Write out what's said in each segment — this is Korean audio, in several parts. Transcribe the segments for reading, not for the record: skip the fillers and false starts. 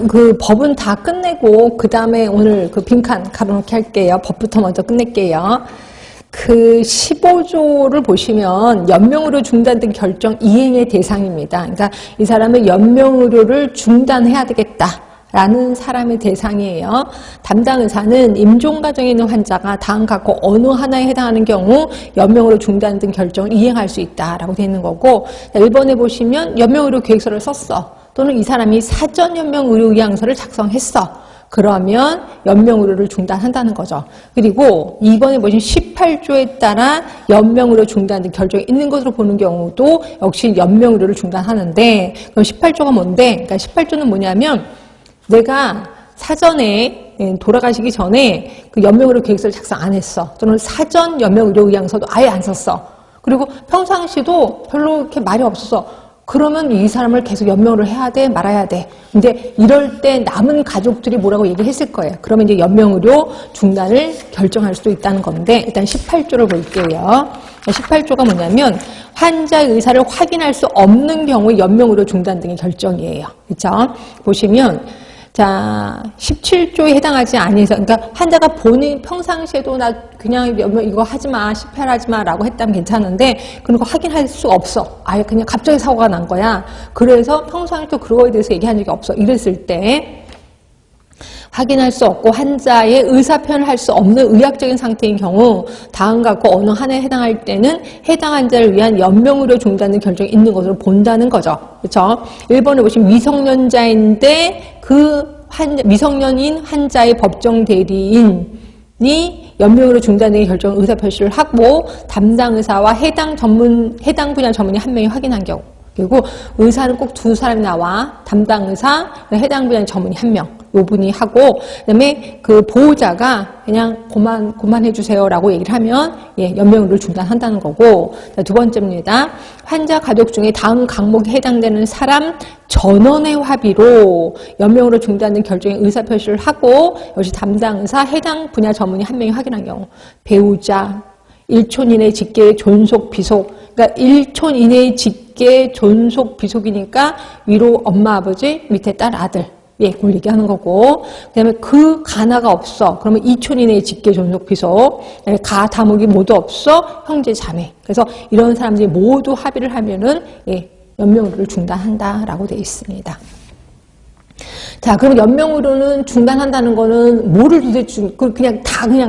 그 법은 다 끝내고 그 다음에 오늘 그 빈칸 가로놓기 할게요. 법부터 먼저 끝낼게요. 그 15조를 보시면 연명의료 중단 등 결정 이행의 대상입니다. 그러니까 이 사람은 연명의료를 중단해야 되겠다라는 사람의 대상이에요. 담당 의사는 임종 과정에 있는 환자가 다음 각호 어느 하나에 해당하는 경우 연명의료 중단 등 결정을 이행할 수 있다라고 되어 있는 거고, 1번에 보시면 연명의료 계획서를 썼어. 또는 이 사람이 사전 연명의료의향서를 작성했어. 그러면 연명의료를 중단한다는 거죠. 그리고 2번에 보시면 18조에 따라 연명의료 중단 등 결정이 있는 것으로 보는 경우도 역시 연명의료를 중단하는데, 그럼 18조가 뭔데? 그러니까 18조는 뭐냐면 내가 사전에 돌아가시기 전에 그 연명의료 계획서를 작성 안 했어. 또는 사전 연명의료의향서도 아예 안 썼어. 그리고 평상시도 별로 이렇게 말이 없었어. 그러면 이 사람을 계속 연명을 해야 돼, 말아야 돼. 근데 이럴 때 남은 가족들이 뭐라고 얘기했을 거예요. 그러면 이제 연명의료 중단을 결정할 수도 있다는 건데, 일단 18조를 볼게요. 18조가 뭐냐면 환자의 의사를 확인할 수 없는 경우 연명의료 중단 등의 결정이에요. 그렇죠? 보시면 자, 17조에 해당하지 아니해서, 그러니까 환자가 본인 평상시에도 나 그냥 이거 하지 마, CPR 하지 마라고 했다면 괜찮은데, 그런 거 확인할 수 없어. 아예 그냥 갑자기 사고가 난 거야. 그래서 평상시에도 그거에 대해서 얘기한 적이 없어. 이랬을 때 확인할 수 없고 환자의 의사표현을 할 수 없는 의학적인 상태인 경우 다음 같고 어느 하나에 해당할 때는 해당 환자를 위한 연명의료 중단의 결정이 있는 것으로 본다는 거죠. 그렇죠? 1번에 보시면 미성년자인데 그 미성년인 환자의 법정 대리인이 연명의료 중단의 결정 의사표시를 하고 담당 의사와 해당 분야 전문의 한 명이 확인한 경우, 그리고 의사는 꼭 두 사람이 나와 담당 의사, 해당 분야 전문의 한 명, 요 분이 하고, 그다음에 그 보호자가 그냥 그만해 주세요라고 얘기를 하면 연명의료를 중단한다는 거고. 자, 두 번째입니다. 환자 가족 중에 다음 항목에 해당되는 사람 전원의 합의로 연명의료 중단된 결정에 의사표시를 하고, 역시 담당 의사, 해당 분야 전문의 한 명이 확인한 경우, 배우자, 1촌 이내 직계 존속 비속, 그러니까 1촌 이내의 직계 존속 비속이니까 위로 엄마 아버지, 밑에 딸 아들, 그걸 얘기하는 거고, 그다음에 그 가나가 없어. 그러면 2촌 이내의 직계 존속 비속, 가 다목이 모두 없어. 형제 자매. 그래서 이런 사람들이 모두 합의를 하면은 연명의료를 중단한다라고 되어 있습니다. 자, 그럼 연명의료는 중단한다는 거는 뭐를 도대체 그냥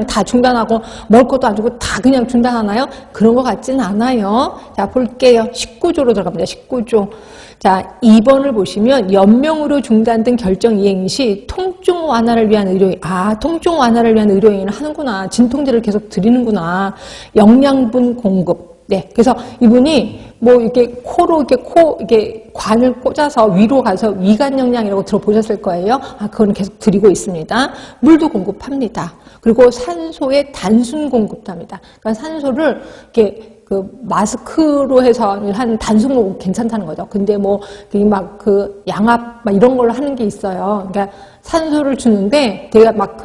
다 중단하고 먹을 것도 안 주고 다 그냥 중단하나요? 그런 것 같지는 않아요. 자, 볼게요. 19조로 들어갑니다. 19조. 자, 2번을 보시면 연명의료 중단 등 결정 이행 시 통증 완화를 위한 의료인, 통증 완화를 위한 의료인을 하는구나. 진통제를 계속 드리는구나. 영양분 공급. 네, 그래서 이분이 뭐 이렇게 코로 이렇게 관을 꽂아서 위로 가서 위관 영양이라고 들어보셨을 거예요. 그건 계속 드리고 있습니다. 물도 공급합니다. 그리고 산소의 단순 공급도 합니다. 그러니까 산소를 이렇게 그 마스크로 해서 한 단순 공급 괜찮다는 거죠. 근데 뭐 그 양압 이런 걸로 하는 게 있어요. 그러니까 산소를 주는데 되게 막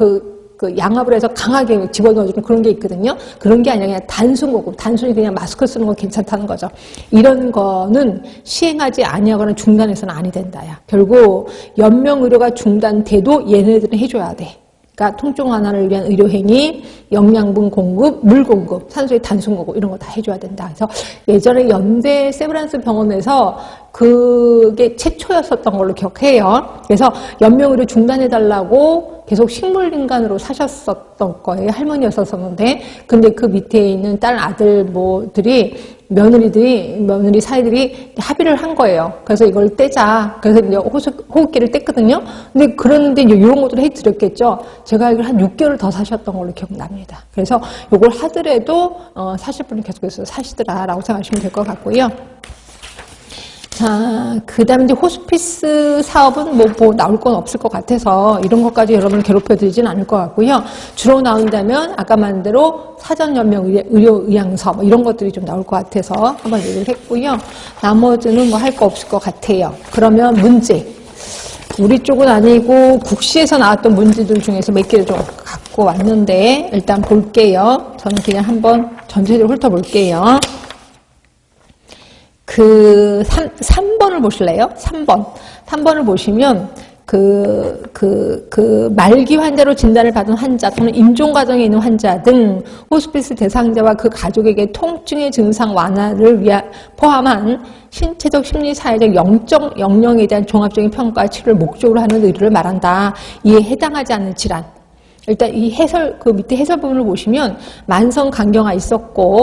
그 양압을 해서 강하게 집어넣어주는 그런 게 있거든요. 그런 게 아니라 그냥 단순 공급, 단순히 그냥 마스크 쓰는 건 괜찮다는 거죠. 이런 거는 시행하지 아니하거나 중단해서는 아니 된다야. 결국 연명의료가 중단돼도 얘네들은 해줘야 돼. 그러니까 통증 완화를 위한 의료행위, 영양분 공급, 물 공급, 산소의 단순 공급 이런 거 다 해줘야 된다. 그래서 예전에 연대 세브란스 병원에서 그게 최초였었던 걸로 기억해요. 그래서 연명의료 중단해달라고 계속 식물인간으로 사셨었던 거예요. 할머니였었는데, 근데 그 밑에 있는 딸 아들 며느리 사이들이 합의를 한 거예요. 그래서 이걸 떼자. 그래서 이제 호흡기를 뗐거든요. 근데 그러는데 이제 이런 것들을 해드렸겠죠. 제가 이걸 한 6개월 더 사셨던 걸로 기억납니다. 그래서 이걸 하더라도 사실 분이 계속해서 사시더라라고 생각하시면 될 것 같고요. 자, 그 다음에 이제 호스피스 사업은 뭐 나올 건 없을 것 같아서 이런 것까지 여러분을 괴롭혀 드리진 않을 것 같고요. 주로 나온다면 아까 말한 대로 사전연명 의료의향서 이런 것들이 좀 나올 것 같아서 한번 얘기를 했고요. 나머지는 뭐 할 거 없을 것 같아요. 그러면 문제. 우리 쪽은 아니고 국시에서 나왔던 문제들 중에서 몇 개를 좀 갖고 왔는데 일단 볼게요. 저는 그냥 한번 전체적으로 훑어볼게요. 3번을 보실래요? 3번을 보시면 말기 환자로 진단을 받은 환자 또는 임종 과정에 있는 환자 등 호스피스 대상자와 그 가족에게 통증의 증상 완화를 포함한 신체적, 심리, 사회적, 영적 역량에 대한 종합적인 평가와 치료를 목적으로 하는 의료를 말한다. 이에 해당하지 않는 질환. 일단 이 해설, 그 밑에 해설 부분을 보시면 만성 간경화 있었고,